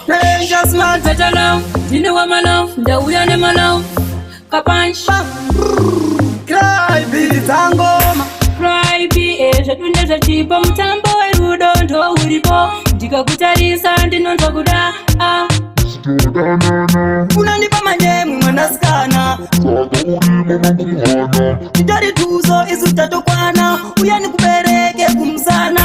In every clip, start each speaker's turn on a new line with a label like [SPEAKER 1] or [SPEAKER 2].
[SPEAKER 1] Precious man,
[SPEAKER 2] better love, you know what my love, the way I know my love. Kapanch,
[SPEAKER 1] cry be tangoma.
[SPEAKER 2] cry be tunaweza chipa mtambo erudo ndo ulipo ndikakutarisa ndinonza kuda
[SPEAKER 1] Unanipa manyemu mwanaskana Nidari tuzo isu tatokwana Uyani kubereke kumsana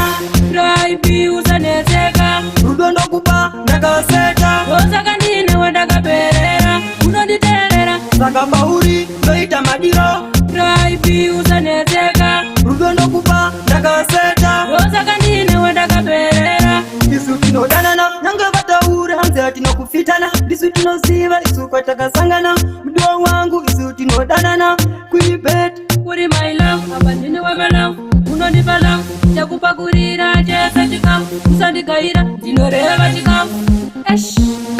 [SPEAKER 2] cry be usaneteka
[SPEAKER 1] Rudondo kupa ndakaseta
[SPEAKER 2] osaka ndine wandakaperera unonditerera
[SPEAKER 1] Saka bahuri ndoita madiro
[SPEAKER 2] cry be usaneteka
[SPEAKER 1] Rudondo kupa ndakaseta
[SPEAKER 2] osaka ndine wandakaperera
[SPEAKER 1] Isu tinodanana nange bataura hanze atino kufitana Isu tinosiva isu kwa takasangana Mduwa wangu isu tinodanana Kuibet
[SPEAKER 2] Uri my love, abandine wa my love unonipa love, chakupakurira chesa chikafu usandikaira, ndinoreva chikafu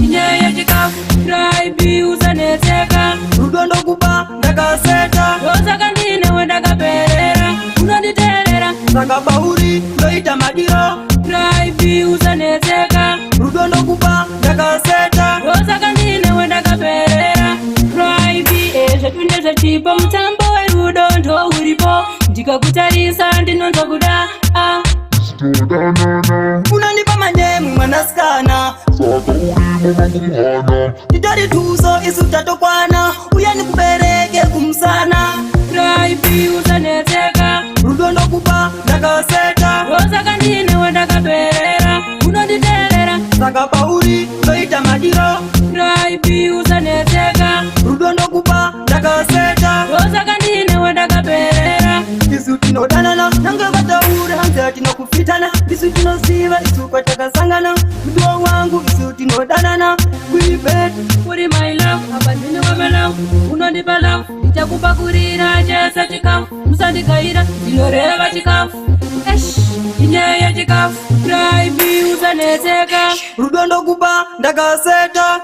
[SPEAKER 2] inyeye chikafu cry be usaneteka
[SPEAKER 1] Rudondo kupa ndakaseta
[SPEAKER 2] osaka ndine wandakaperera unonditerera
[SPEAKER 1] Saka bahuri ndoita madiro
[SPEAKER 2] cry be usaneteka
[SPEAKER 1] Rudondo kupa ndakaseta
[SPEAKER 2] osaka ndine wandakaperera cry be tunaweza chipa mtambo erudo ndo ulipo ndikakutarisa ndinonza kuda
[SPEAKER 1] Unanipa manyemu mwanaskana Nidari tuzo isu tatokwana Uyani kubereke kumsana
[SPEAKER 2] cry be usaneteka
[SPEAKER 1] Rudondo kupa ndakaseta
[SPEAKER 2] osaka ndine wandakaperera unonditerera
[SPEAKER 1] Saka bahuri ndoita madiro
[SPEAKER 2] cry be usaneteka
[SPEAKER 1] Rudondo kupa ndakaseta
[SPEAKER 2] osaka ndine wandakaperera
[SPEAKER 1] Isu tinodanana nange bataura hanze atino kufitana Isu tinosiva isu kwa takasangana Mduwa wangu isu tinodanana Kuibet
[SPEAKER 2] uri my love, abandine wa my love unonipa love, chakupakurira chesa chikafu usandikaira, ndinoreva chikafu inyeye chikafu cry be usaneteka
[SPEAKER 1] Rudondo kupa ndakaseta